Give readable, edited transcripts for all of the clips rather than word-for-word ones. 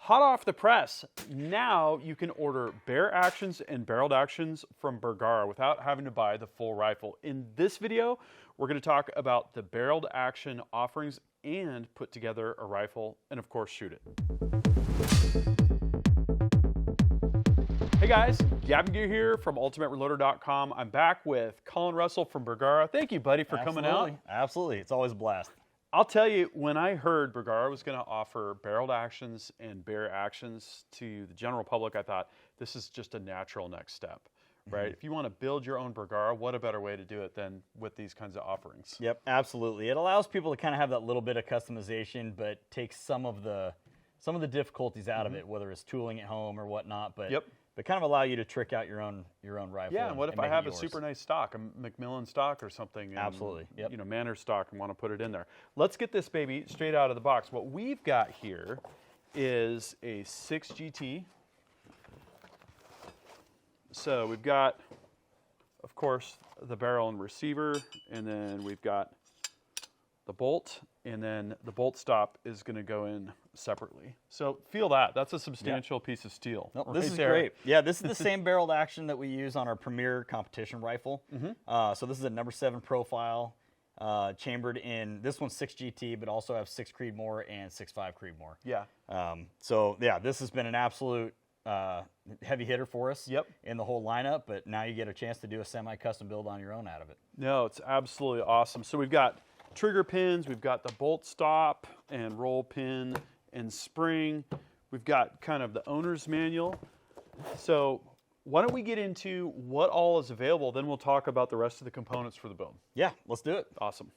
Hot off the press, now you can order bear actions and barreled actions from Bergara without having to buy the full rifle. In this video, we're going to talk about the barreled action offerings and put together a rifle and of course shoot it. Hey guys, Gavin Gear here from UltimateReloader.com. I'm back with Collin Russell from Bergara. Thank you, buddy, for coming out. Absolutely. It's always a blast. I'll tell you, when I heard Bergara was going to offer barreled actions and bear actions to the general public, I thought this is just a natural next step, right? If you want to build your own Bergara, what a better way to do it than with these kinds of offerings? Yep, absolutely. It allows people to kind of have that little bit of customization, but takes some of the difficulties out of it, whether it's tooling at home or whatnot. But But kind of allow you to trick out your own rifle. Yeah, and what if I have a super nice stock, a Macmillan stock or something? And, absolutely. Yep. You know, Manor stock, and want to put it in there. Let's get this baby straight out of the box. What we've got here is a 6GT. So we've got, of course, the barrel and receiver, and then we've got the bolt, and then the bolt stop is going to go in separately. So feel that. That's a substantial piece of steel. Nope, right, this is great. Yeah, this is the same barreled action that we use on our Premier competition rifle. So this is a number 7 profile, chambered in, this one's 6GT, but also have 6 Creedmoor and 6.5 Creedmoor. Yeah. So yeah, this has been an absolute heavy hitter for us in the whole lineup, but now you get a chance to do a semi-custom build on your own out of it. No, it's absolutely awesome. So we've got trigger pins, we've got the bolt stop and roll pin and spring. We've got kind of the owner's manual. So why don't we get into what all is available, then we'll talk about the rest of the components for the build. Yeah, let's do it. Awesome.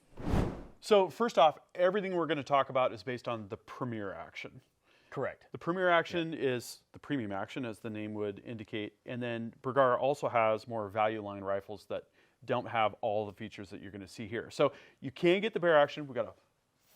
So first off, everything we're going to talk about is based on the Premier Action. Correct. The Premier Action is the premium action, as the name would indicate, and then Bergara also has more value line rifles that don't have all the features that you're going to see here. So you can get the bear action. We've got a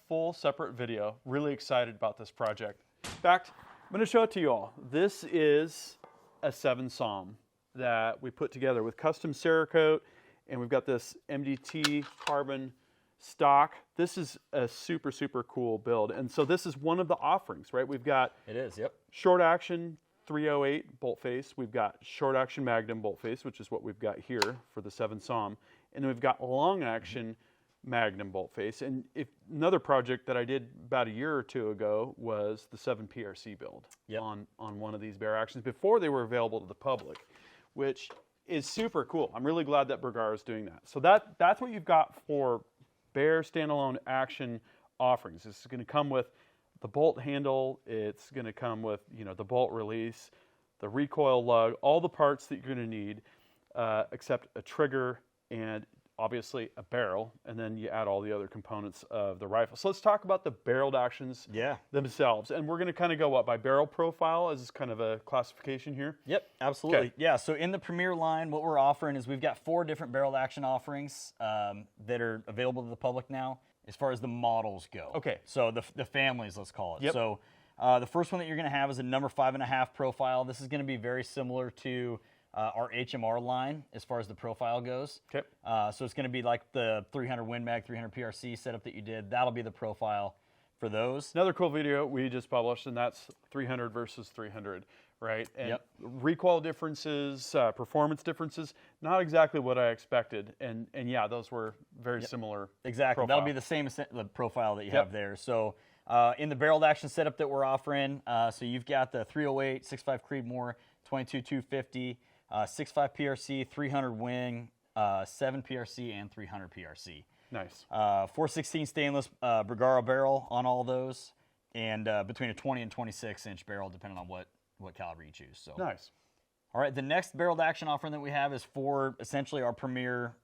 full separate video. Really excited about this project. In fact, I'm going to show it to you all. This is a 7 SAUM that we put together with custom Cerakote, and we've got this MDT carbon stock. This is a super, super cool build. And so this is one of the offerings, right? We've got short action 308 bolt face. We've got short action Magnum bolt face, which is what we've got here for the 7 SAUM. And then we've got long action Magnum bolt face. And another project that I did about a year or two ago was the 7 PRC build on one of these bear actions before they were available to the public, which is super cool. I'm really glad that Bergara is doing that. So that's what you've got for bear standalone action offerings. This is going to come with the bolt handle, it's going to come with, you know, the bolt release, the recoil lug, all the parts that you're going to need, except a trigger and obviously a barrel, and then you add all the other components of the rifle. So let's talk about the barreled actions themselves. And we're going to kind of go, what, by barrel profile as kind of a classification here? Yep, absolutely. Okay. Yeah, so in the Premier line, what we're offering is we've got 4 different barreled action offerings that are available to the public now, as far as the models go. Okay. So the families, let's call it. Yep. So the first one that you're going to have is a number 5.5 profile. This is going to be very similar to our HMR line as far as the profile goes. Okay. So it's going to be like the 300 Win Mag, 300 PRC setup that you did. That'll be the profile for those. Another cool video we just published, and that's 300 versus 300, right? And recoil differences, performance differences, not exactly what I expected. And yeah, those were very similar. Exactly. Profile. That'll be the same the profile that you have there. So in the barreled action setup that we're offering, so you've got the 308, 6.5 Creedmoor, 22-250, 6.5 PRC, 300 Wing, 7 PRC, and 300 PRC. Nice. 416 stainless Bergara barrel on all those, and between a 20 and 26 inch barrel, depending on what caliber you choose. So nice. All right, the next barreled action offering that we have is for essentially our Premier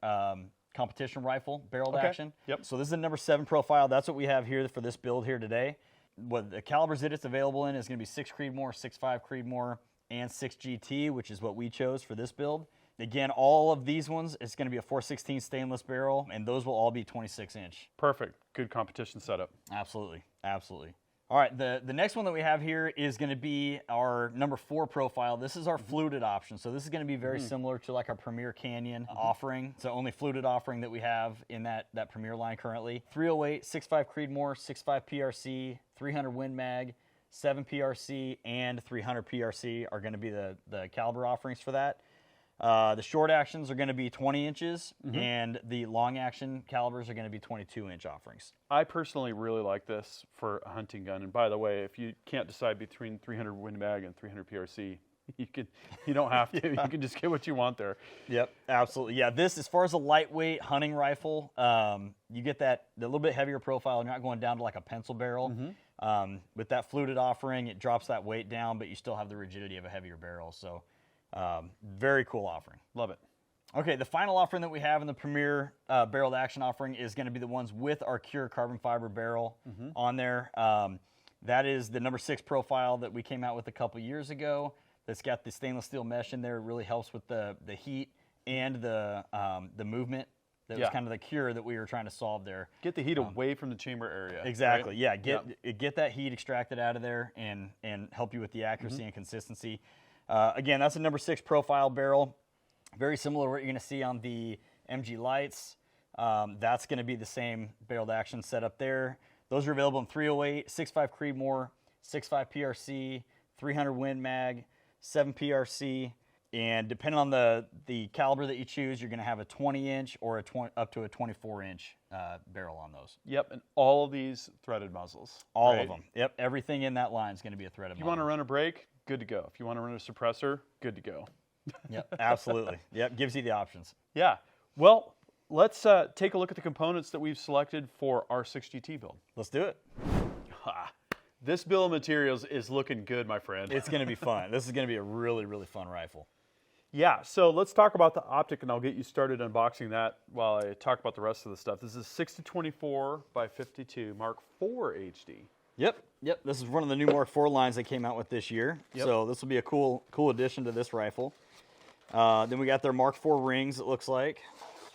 competition rifle barreled action. Yep. So this is a number 7 profile. That's what we have here for this build here today. What the calibers that it's available in is going to be 6 Creedmoor, 6.5 Creedmoor, and 6GT, which is what we chose for this build. Again, all of these ones, it's going to be a 416 stainless barrel, and those will all be 26 inch. Perfect. Good competition setup. Absolutely. Absolutely. All right, the next one that we have here is going to be our number 4 profile. This is our fluted option. So this is going to be very similar to like our Premier Canyon offering. It's the only fluted offering that we have in that Premier line currently. 308, 6.5 Creedmoor, 6.5 PRC, 300 Win Mag, 7 PRC, and 300 PRC are going to be the caliber offerings for that. The short actions are going to be 20 inches, and the long action calibers are going to be 22-inch offerings. I personally really like this for a hunting gun. And by the way, if you can't decide between 300 Win Mag and 300 PRC, you don't have to. You can just get what you want there. Yep, absolutely. Yeah, this, as far as a lightweight hunting rifle, you get the little bit heavier profile. You're not going down to like a pencil barrel. With that fluted offering, it drops that weight down, but you still have the rigidity of a heavier barrel. So very cool offering. Love it. Okay, the final offering that we have in the Premier barreled action offering is going to be the ones with our Cure carbon fiber barrel on there. That is the number 6 profile that we came out with a couple years ago. That's got the stainless steel mesh in there. It really helps with the heat and the movement. That was kind of the cure that we were trying to solve there. Get the heat away from the chamber area. Exactly. Right? Yeah. Get that heat extracted out of there and help you with the accuracy and consistency. Again, that's a number 6 profile barrel. Very similar to what you're going to see on the MG Lights. That's going to be the same barreled action setup there. Those are available in 308, 6.5 Creedmoor, 6.5 PRC, 300 Win Mag, 7 PRC, and depending on the caliber that you choose, you're going to have a 20-inch or up to a 24-inch barrel on those. Yep, and all of these threaded muzzles. All of them. Yep, everything in that line is going to be a threaded muzzle. If you want to run a brake, good to go. If you want to run a suppressor, good to go. Yep, absolutely. Yep, gives you the options. Yeah. Well, let's take a look at the components that we've selected for our 6GT build. Let's do it. This bill of materials is looking good, my friend. It's going to be fun. This is going to be a really, really fun rifle. Yeah, so let's talk about the optic, and I'll get you started unboxing that while I talk about the rest of the stuff. This is 6024 by 52 Mark IV HD. Yep. This is one of the new Mark IV lines they came out with this year. Yep. So this will be a cool addition to this rifle. Then we got their Mark IV rings, it looks like.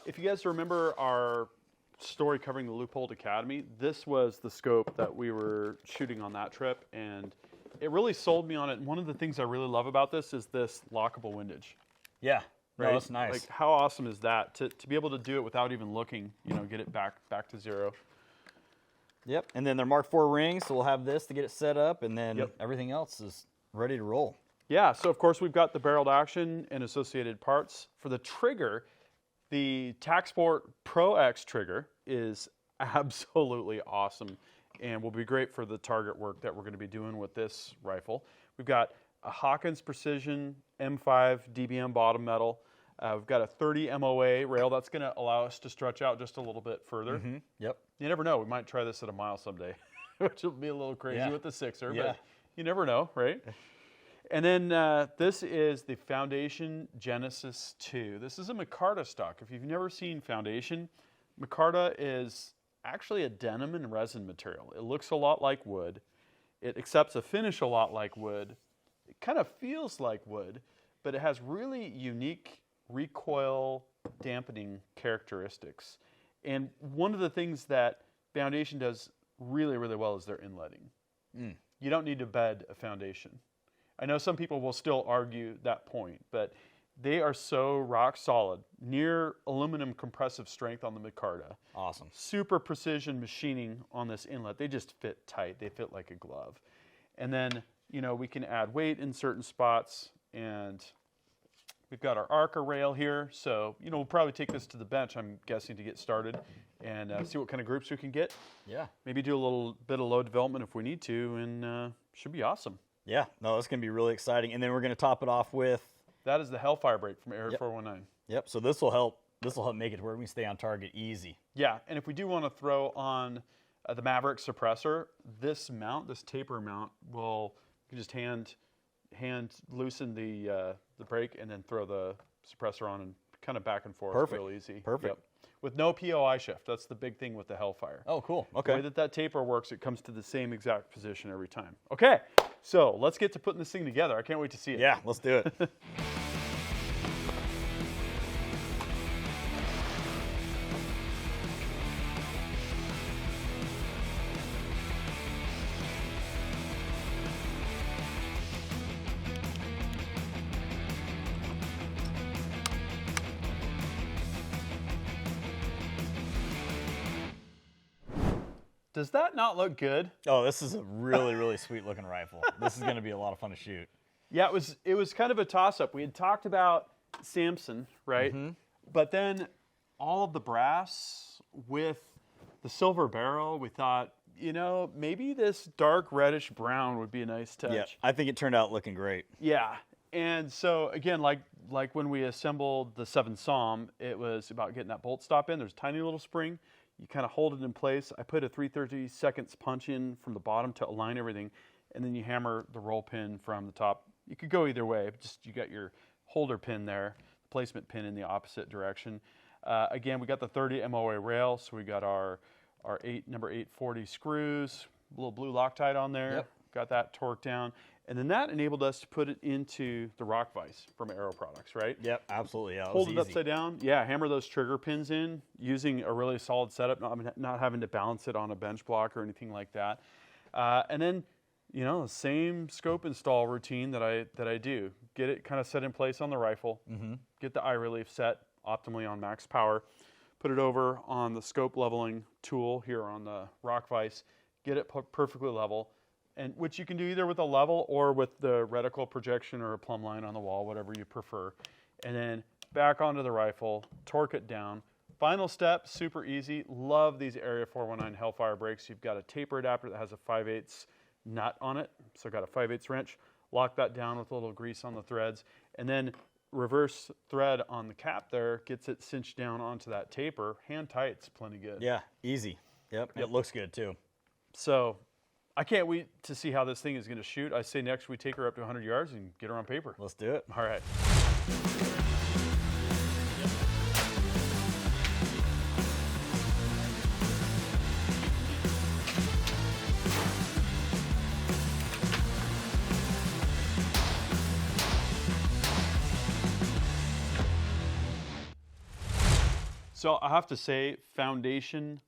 If you guys remember our story covering the Leupold Academy, this was the scope that we were shooting on that trip, and it really sold me on it. And one of the things I really love about this is this lockable windage. Yeah, right? No, that's nice. Like, how awesome is that to be able to do it without even looking? Get it back to zero. Yep, and then their Mark IV rings, so we'll have this to get it set up, and then everything else is ready to roll. Yeah, so of course we've got the barreled action and associated parts. For the trigger, the TacSport Pro X trigger is absolutely awesome and will be great for the target work that we're going to be doing with this rifle. We've got a Hawkins Precision M5 DBM bottom metal. We've got a 30 MOA rail that's going to allow us to stretch out just a little bit further. Yep. You never know. We might try this at a mile someday, which will be a little crazy with the 6er, Yeah. but you never know, right? And then this is the Foundation Genesis 2. This is a micarta stock. If you've never seen Foundation, micarta is actually a denim and resin material. It looks a lot like wood. It accepts a finish a lot like wood. It kind of feels like wood, but it has really unique recoil dampening characteristics. And one of the things that Foundation does really, really well is their inletting. You don't need to bed a Foundation. I know some people will still argue that point, but they are so rock solid, near aluminum compressive strength on the micarta. Awesome. Super precision machining on this inlet. They just fit tight. They fit like a glove. And then, we can add weight in certain spots, and we've got our Arca rail here. So, we'll probably take this to the bench, I'm guessing, to get started and see what kind of groups we can get. Yeah. Maybe do a little bit of load development if we need to, and should be awesome. Yeah, no, it's going to be really exciting. And then we're going to top it off with... That is the Hellfire Brake from Area 419. Yep, so this will help make it to where we can stay on target easy. Yeah, and if we do want to throw on the Maverick suppressor, this mount, this taper mount, you can just hand loosen the brake and then throw the suppressor on and kind of back and forth. Perfect. Real easy. Perfect. Yep. With no POI shift. That's the big thing with the Hellfire. Oh, cool. Okay. The way that taper works, it comes to the same exact position every time. Okay, so let's get to putting this thing together. I can't wait to see it. Yeah, let's do it. Does that not look good? Oh, this is a really, really sweet looking rifle. This is going to be a lot of fun to shoot. Yeah, it was kind of a toss-up. We had talked about Samson, right? But then all of the brass with the silver barrel, we thought, you know, maybe this dark reddish brown would be a nice touch. Yeah, I think it turned out looking great. Yeah. And so again, like when we assembled the 7 Psalm, it was about getting that bolt stop in. There's a tiny little spring. You kind of hold it in place. I put a 3/32 punch in from the bottom to align everything, and then you hammer the roll pin from the top. You could go either way, but just you got your holder pin there, placement pin in the opposite direction. Again, we got the 30 MOA rail, so we got our number 840 screws, a little blue Loctite on there. Yep. Got that torqued down. And then that enabled us to put it into the rock vise from Aero Products, right? Yep, absolutely. Yeah, Hold it upside down. Yeah, hammer those trigger pins in using a really solid setup, not having to balance it on a bench block or anything like that. And then, you know, the same scope install routine that I do. Get it kind of set in place on the rifle. Get the eye relief set optimally on max power. Put it over on the scope leveling tool here on the rock vise. Get it perfectly level. And which you can do either with a level or with the reticle projection or a plumb line on the wall, whatever you prefer. And then back onto the rifle, torque it down. Final step, super easy. Love these Area 419 Hellfire brakes. You've got a taper adapter that has a 5/8 nut on it. So got a 5/8 wrench. Lock that down with a little grease on the threads. And then reverse thread on the cap there gets it cinched down onto that taper. Hand tight's plenty good. Yeah, easy. Yep. It looks good too. So I can't wait to see how this thing is going to shoot. I say next we take her up to 100 yards and get her on paper. Let's do it. All right. So I have to say, foundation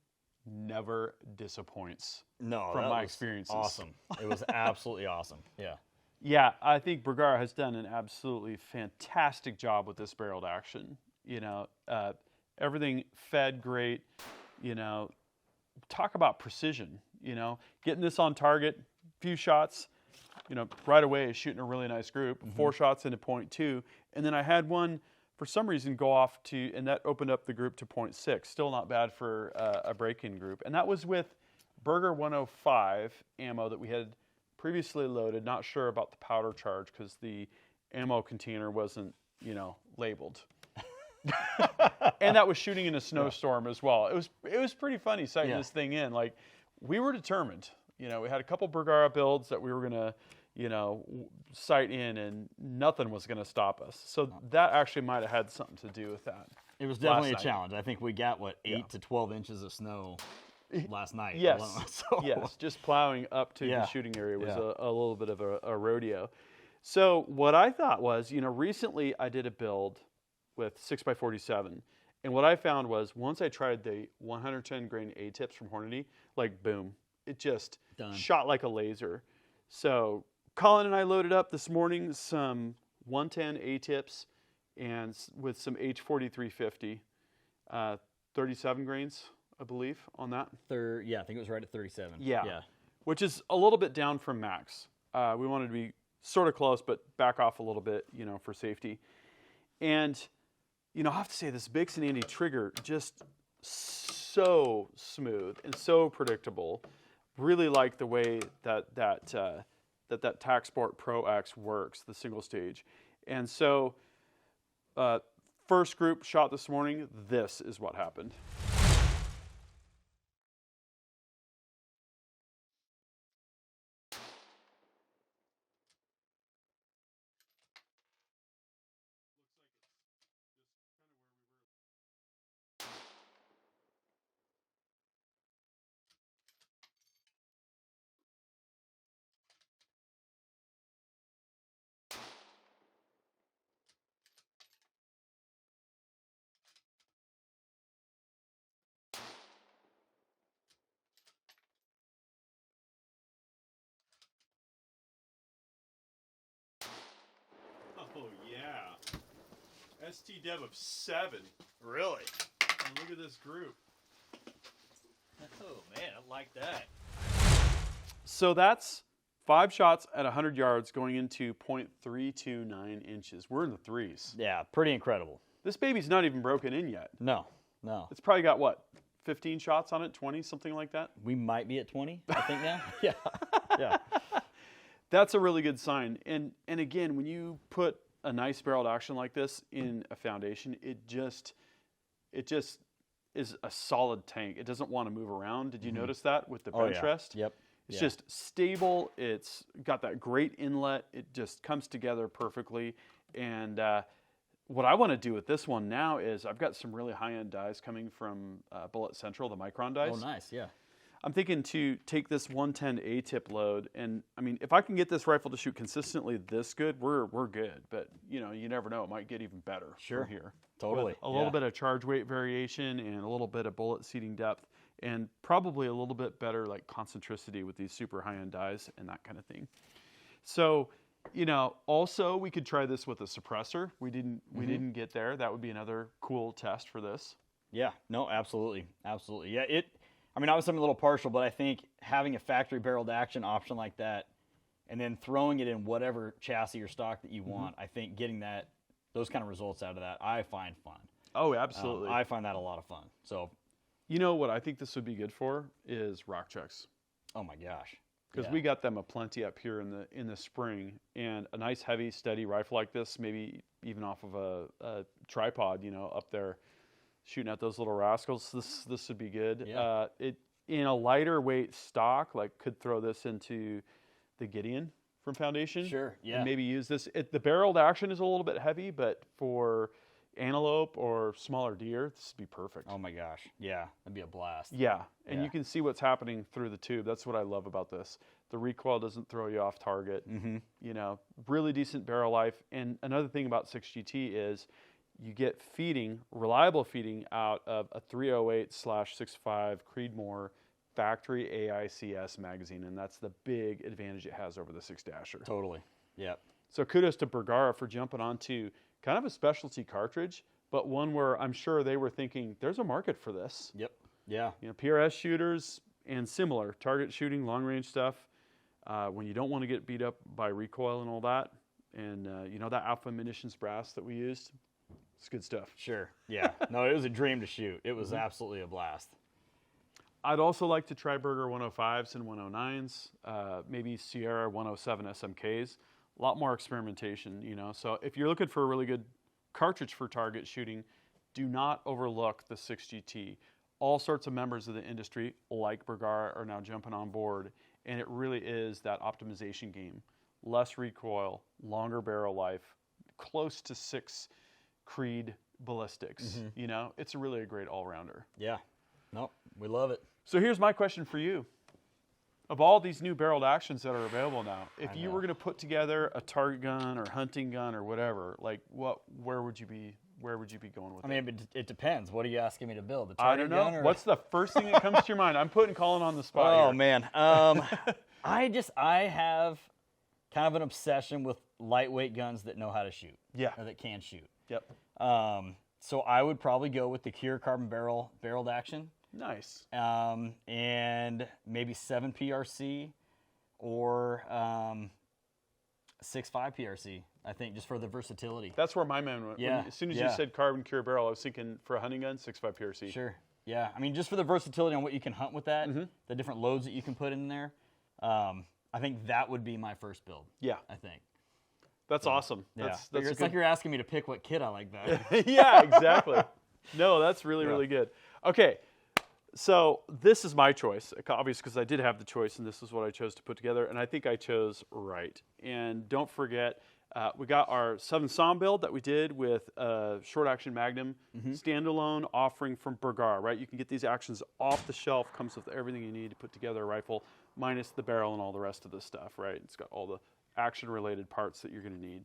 never disappoints. No, from that my was experiences. awesome. It was absolutely awesome. Yeah. Yeah, I think Bergara has done an absolutely fantastic job with this barreled action. You know, everything fed great. You know, talk about precision. You know, getting this on target, few shots. You know, right away shooting a really nice group. 4 shots into .2, and then I had one for some reason go off to, and that opened up the group to .6. Still not bad for a break-in group, and that was with Berger 105 ammo that we had previously loaded. Not sure about the powder charge because the ammo container wasn't, you know, labeled. And that was shooting in a snowstorm as well. It was pretty funny sighting this thing in. Like, we were determined. You know, we had a couple Bergara builds that we were gonna, you know, sight in, and nothing was gonna stop us. So that actually might have had something to do with that. It was definitely a challenge. I think we got 8 to 12 inches of snow last night. Yes, alone, so. yes. Just plowing up to the shooting area was a little bit of a rodeo. So what I thought was, you know, recently I did a build with 6x47, and what I found was once I tried the 110 grain A-tips from Hornady, like boom, it just shot like a laser. So Collin and I loaded up this morning some 110 A-tips and with some H4350, 37 grains, I believe, on that. Yeah, I think it was right at 37. Yeah. Which is a little bit down from max. We wanted to be sort of close, but back off a little bit, you know, for safety. And, you know, I have to say this Bix and Andy trigger just so smooth and so predictable. Really like the way that TAC Sport Pro X works, the single stage. And so, first group shot this morning, this is what happened. Oh, yeah. ST Dev of 7. Really? And look at this group. Oh, man, I like that. So that's 5 shots at 100 yards going into .329 inches. We're in the threes. Yeah, pretty incredible. This baby's not even broken in yet. No. It's probably got, what, 15 shots on it, 20, something like that? We might be at 20, I think now. Yeah. That's a really good sign. And again, when you put a nice barreled action like this in a foundation, it just is a solid tank. It doesn't want to move around. Did you notice that with the bench rest? Yep. It's just stable. It's got that great inlet. It just comes together perfectly. And what I want to do with this one now is I've got some really high-end dies coming from Bullet Central, the Micron dies. Oh, nice, yeah. I'm thinking to take this 110 A-tip load, and I mean, if I can get this rifle to shoot consistently this good, we're good. But you know, you never know; it might get even better from here. Totally. With a little bit of charge weight variation and a little bit of bullet seating depth, and probably a little bit better like concentricity with these super high-end dies and that kind of thing. So, you know, also we could try this with a suppressor. We didn't get there. That would be another cool test for this. Yeah. No, absolutely. Yeah. I mean, obviously I'm a little partial, but I think having a factory barreled action option like that, and then throwing it in whatever chassis or stock that you want, I think getting those kind of results out of that, I find fun. Oh, absolutely. I find that a lot of fun. So, you know what I think this would be good for is rock chucks. oh my gosh. Because we got them aplenty up here in the spring, and a nice heavy steady rifle like this, maybe even off of a tripod, you know, up there, shooting at those little rascals. This would be good. Yeah. It in a lighter weight stock, like could throw this into the Gideon from Foundation. Sure. Yeah. And maybe use this. The barreled action is a little bit heavy, but for antelope or smaller deer, this would be perfect. Oh my gosh. Yeah. That'd be a blast. Yeah, and you can see what's happening through the tube. That's what I love about this. The recoil doesn't throw you off target. You know, really decent barrel life. And another thing about 6GT is you get reliable feeding out of a 308/65 Creedmoor factory AICS magazine, and that's the big advantage it has over the 6-dasher. Totally. Yep. So kudos to Bergara for jumping onto kind of a specialty cartridge, but one where I'm sure they were thinking there's a market for this. Yep. Yeah. You know, PRS shooters and similar target shooting, long range stuff. When you don't want to get beat up by recoil and all that, and you know that Alpha Munitions brass that we used, it's good stuff. Sure. Yeah. No, it was a dream to shoot. It was absolutely a blast. I'd also like to try Berger 105s and 109s, maybe Sierra 107 SMKs. A lot more experimentation, you know. So if you're looking for a really good cartridge for target shooting, do not overlook the 6GT. All sorts of members of the industry, like Bergara, are now jumping on board, and it really is that optimization game. Less recoil, longer barrel life, close to 6 Creed ballistics. You know, it's really a great all-rounder. Yeah. Nope. We love it. So here's my question for you. Of all these new barreled actions that are available now, if you were going to put together a target gun or hunting gun or whatever, like where would you be going with it? I mean, it depends. What are you asking me to build? A I target don't know. gun or... What's the first thing that comes to your mind? I'm putting Collin on the spot Oh, here. man. I have kind of an obsession with lightweight guns that know how to shoot. Yeah. Or that can shoot. Yep. So I would probably go with the Cure carbon barreled action. Nice. And maybe 7 PRC or 6.5 PRC, I think, just for the versatility. That's where my mind went. Yeah. As soon as you said carbon Cure barrel, I was thinking for a hunting gun, 6.5 PRC. Sure. Yeah. I mean, just for the versatility on what you can hunt with that, the different loads that you can put in there, I think that would be my first build. Yeah. I think. That's awesome. Yeah. That's It's like you're asking me to pick what kit I like that. Yeah, exactly. No, that's really good. Okay. So this is my choice, obviously, because I did have the choice, and this is what I chose to put together, and I think I chose right. And don't forget, we got our Southern Psalm build that we did with a short-action Magnum standalone offering from Bergara, right? You can get these actions off the shelf, comes with everything you need to put together a rifle, minus the barrel and all the rest of the stuff, right? It's got all the action-related parts that you're going to need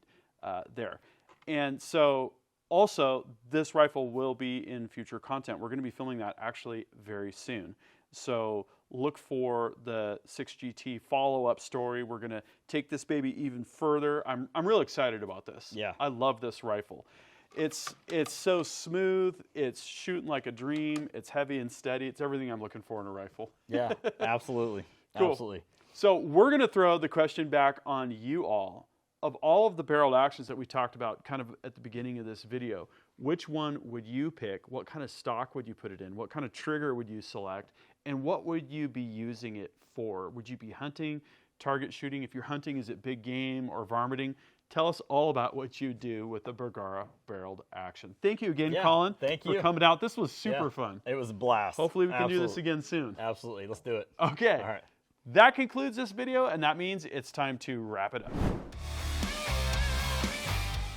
there. And so... also, this rifle will be in future content. We're going to be filming that actually very soon. So look for the 6GT follow-up story. We're going to take this baby even further. I'm real excited about this. Yeah. I love this rifle. It's so smooth. It's shooting like a dream. It's heavy and steady. It's everything I'm looking for in a rifle. Yeah, absolutely. Cool. Absolutely. So we're going to throw the question back on you all. Of all of the barreled actions that we talked about kind of at the beginning of this video, which one would you pick? What kind of stock would you put it in? What kind of trigger would you select? And what would you be using it for? Would you be hunting, target shooting? If you're hunting, is it big game or varminting? Tell us all about what you do with the Bergara barreled action. Thank you again, Collin, for coming out. This was super fun. It was a blast. Hopefully we can do this again soon. Absolutely. Let's do it. Okay. All right. That concludes this video, and that means it's time to wrap it up.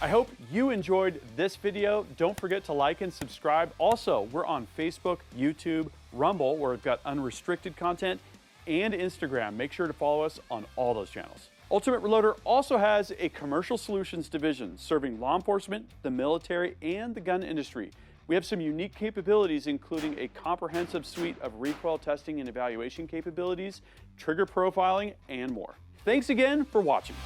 I hope you enjoyed this video. Don't forget to like and subscribe. Also, we're on Facebook, YouTube, Rumble, where we've got unrestricted content, and Instagram. Make sure to follow us on all those channels. Ultimate Reloader also has a commercial solutions division serving law enforcement, the military, and the gun industry. We have some unique capabilities, including a comprehensive suite of recoil testing and evaluation capabilities, trigger profiling, and more. Thanks again for watching.